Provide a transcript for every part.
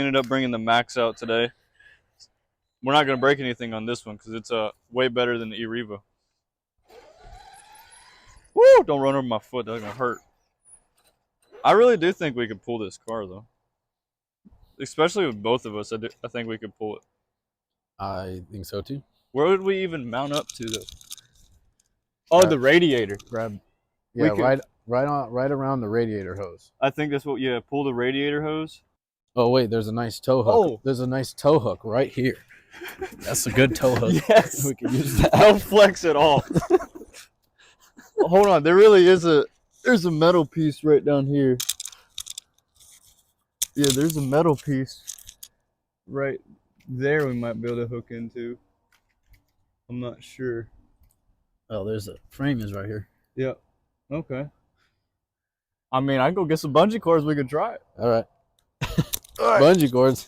we ended up bringing the Maxx out today. We're not going to break anything on this one because it's way better than the E-Revo. Woo! Don't run over my foot. That's going to hurt. I really do think we could pull this car, though. Especially with both of us, I think we could pull it. I think so, too. Where would we even mount up to, though? Oh, the radiator. Grab. Yeah, right around the radiator hose. I think that's what, yeah, pull the radiator hose. Oh, wait, there's a nice tow hook. Oh. There's a nice tow hook right here. That's a good tow hook. Yes. We can use that. No flex at all. Hold on, there really is there's a metal piece right down here. Yeah, there's a metal piece right there we might be able to hook into. I'm not sure. Oh, there's a frame is right here. Yep. Okay. I mean, I can go get some bungee cords. We could try it. All right. Bungee cords.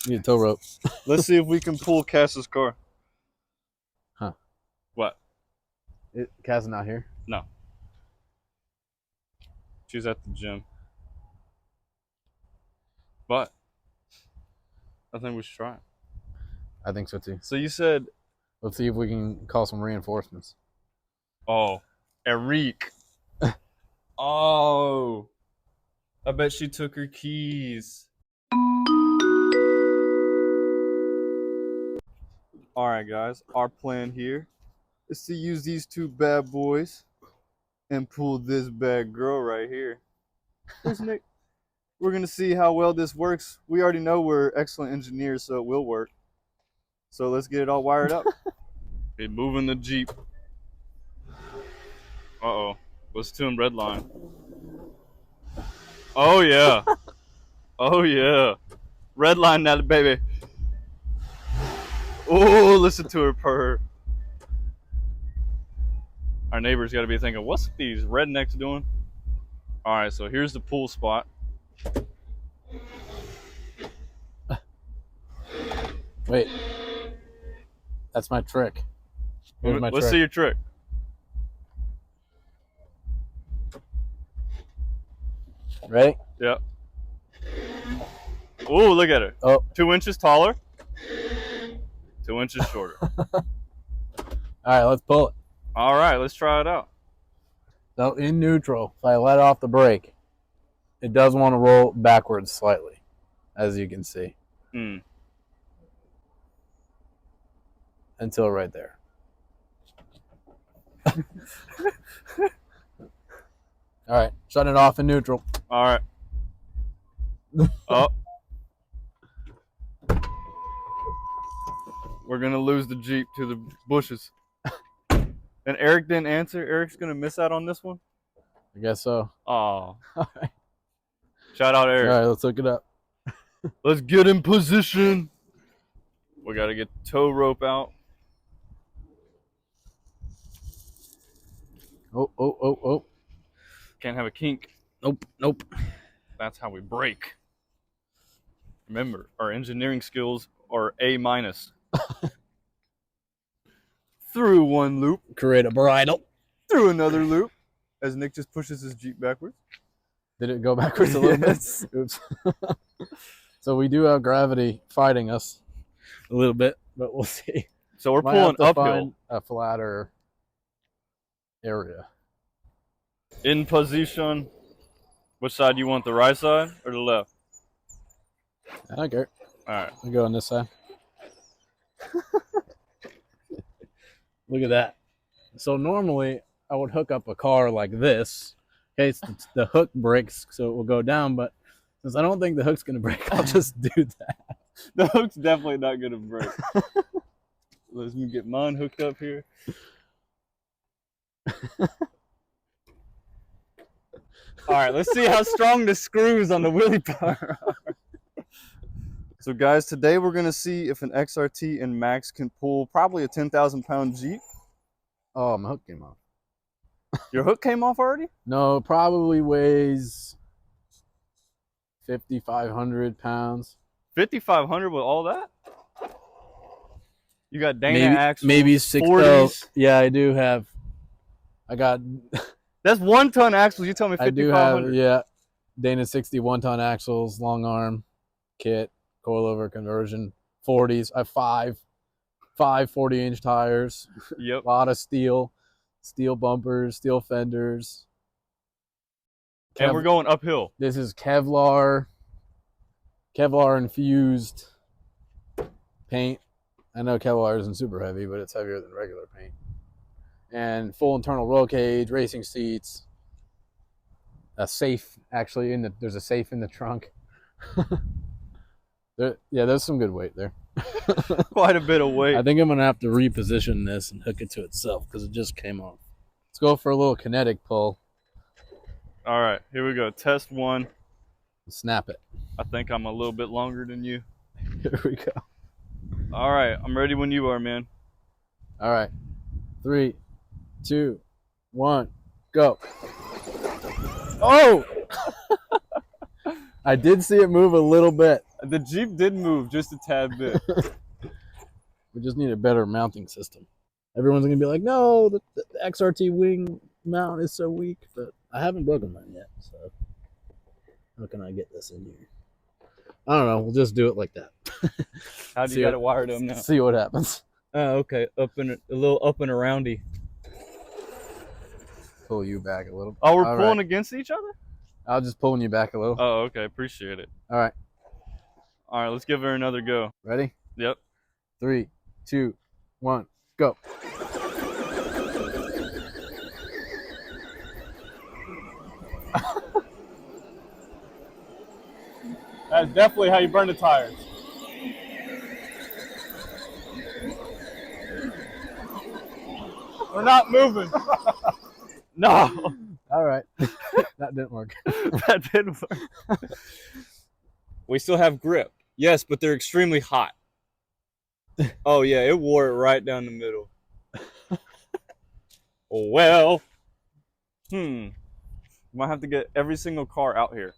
Need a tow rope. Let's see if we can pull Cass's car. Huh. What? Cass not here? No. She's at the gym. But I think we should try it. I think so too. So you said... Let's see if we can call some reinforcements. Oh. Eric. Oh. I bet she took her keys. Alright guys, our plan here is to use these two bad boys and pull this bad girl right here. There's Nick. We're going to see how well this works. We already know we're excellent engineers, so it will work. So let's get it all wired up. Okay, moving the Jeep. Uh-oh. Let's tune red line. Oh, yeah. Oh, yeah. Red line that baby. Oh, listen to her purr. Our neighbors got to be thinking, what's these rednecks doing? All right, so here's the pool spot. Wait. That's my trick. Here's my Let's trick. see your trick. Ready? Yep. Oh, look at her. Oh. 2 inches taller. 2 inches shorter. All right, let's pull it. All right, let's try it out. So in neutral, if I let off the brake, it does want to roll backwards slightly, as you can see. Until right there. All right, shut it off in neutral. All right. Oh. We're going to lose the Jeep to the bushes. And Eric didn't answer. Eric's going to miss out on this one? I guess so. Oh. All right. Shout out Eric. All right, let's hook it up. Let's get in position. We got to get the tow rope out. Oh, oh, oh, oh. Can't have a kink. Nope, nope. That's how we break. Remember, our engineering skills are A-. Through one loop. Create a bridle. Through another loop. As Nick just pushes his Jeep backwards. Did it go backwards a little Yes. bit? Oops. So we do have gravity fighting us a little bit, but we'll see. So we're Might pulling have to uphill. find a flatter area. In position. Which side do you want, the right side or the left? I don't care. All right. We go on this side. Look at that. So normally I would hook up a car like this in case the hook breaks, so it will go down. But since I don't think the hook's going to break, I'll just do that. The hook's definitely not going to break. Let me get mine hooked up here. All right, let's see how strong the screws on the wheelie bar are. So guys, today we're going to see if an XRT and Maxx can pull probably a 10,000-pound Jeep. Oh, my hook came off. Your hook came off already? No, it probably weighs 5,500 pounds. 5,500 with all that? You got Dana axles, maybe 6. 40s. Yeah, I do have. I got. That's 1-ton axles. You tell me I do 5,500. have, yeah, Dana 61-ton axles, long arm kit, coilover conversion. 40s. I have five 40-inch tires. Yep. A lot of steel bumpers, steel fenders. And we're going uphill. This is Kevlar infused paint. I know Kevlar isn't super heavy, but it's heavier than regular paint. And full internal roll cage, racing seats, a safe actually there's a safe in the trunk. There's some good weight there. Quite a bit of weight. I think I'm gonna have to reposition this and hook it to itself because it just came off. Let's go for a little kinetic pull. All right, here we go. Test one. Snap it. I think I'm a little bit longer than you. Here we go. All right, I'm ready when you are, man. All right. 3, 2, 1, go. Oh! I did see it move a little bit. The Jeep did move just a tad bit. We just need a better mounting system. Everyone's going to be like, no, the XRT wing mount is so weak, but I haven't broken mine yet, so how can I get this in here? I don't know. We'll just do it like that. How do you got it wired up now? See what happens. Oh, okay. A little up and aroundy. Pull you back a little. Oh, we're pulling against each other? I'll just pulling you back a little. Oh, okay. Appreciate it. All right. All right, let's give her another go. Ready? Yep. 3, 2, 1, go. That's definitely how you burn the tires. We're not moving. No. All right. That didn't work. That didn't work. We still have grip. Yes, but they're extremely hot. Oh, yeah, it wore it right down the middle. Well. Might have to get every single car out here.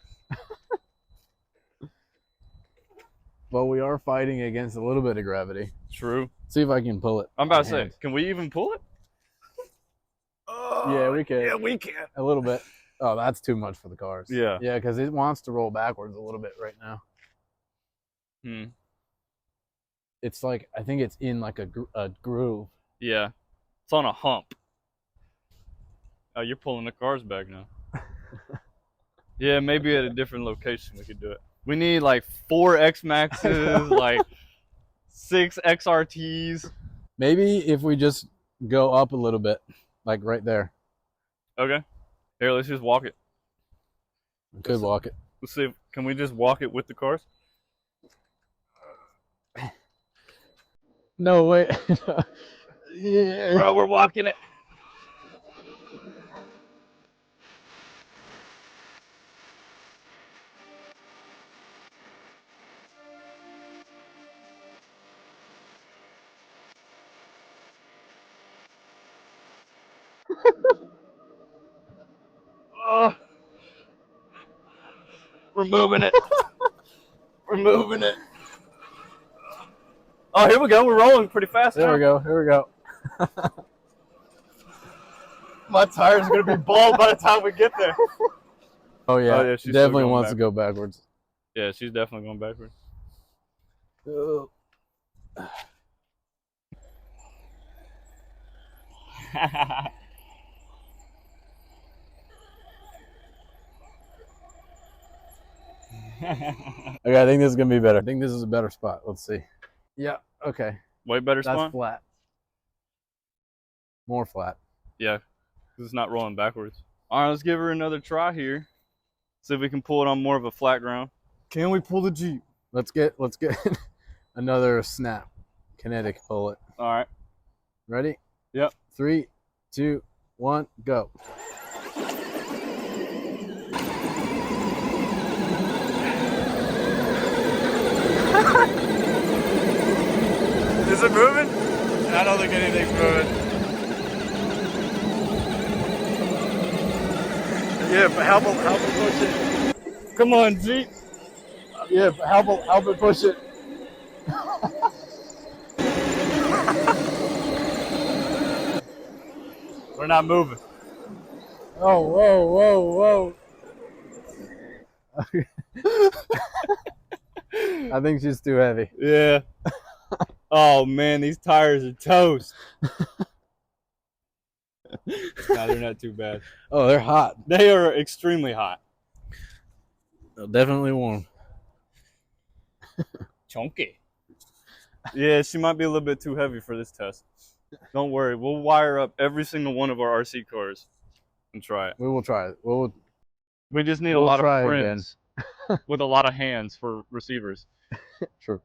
Well, we are fighting against a little bit of gravity. True. See if I can pull it. I'm about to say, can we even pull it? Yeah, we can. Yeah, we can. A little bit. Oh, that's too much for the cars. Yeah. Yeah, because it wants to roll backwards a little bit right now. It's like, I think it's in like a groove. Yeah. It's on a hump. Oh, you're pulling the cars back now. Yeah, maybe at a different location we could do it. We need like 4 X-Maxes, like 6 XRTs. Maybe if we just go up a little bit, like right there. Okay. Here, let's just walk it. We could walk it. Let's see. Can we just walk it with the cars? No, wait. Yeah. Bro, we're walking it. We're moving it. We're moving it. Oh, here we go. We're rolling pretty fast. There we go. Here we go. My tire's going to be bald by the time we get there. Oh, yeah. Oh, yeah, she's definitely still wants to go backwards. Yeah, she's definitely going backwards. Okay, I think this is going to be better. I think this is a better spot. Let's see. Yeah, okay. Way better That's spot? flat. More flat. Yeah, because it's not rolling backwards. All right, let's give her another try here. See if we can pull it on more of a flat ground. Can we pull the Jeep? Let's get another snap. Kinetic pull it. All right. Ready? Yep. 3, 2, 1, go. Is it moving? I don't think anything's moving. Yeah, but help it push it. Come on, Jeep. Yeah, help it push it. We're not moving. Oh, whoa. I think she's too heavy. Yeah. Oh man, these tires are toast. No, they're not too bad. Oh, they're hot. They are extremely hot. They're definitely warm. Chunky. Yeah, she might be a little bit too heavy for this test. Don't worry, we'll wire up every single one of our RC cars and try it. We will try it. We just need a We'll lot try of again. friends with a lot of hands for receivers. Sure.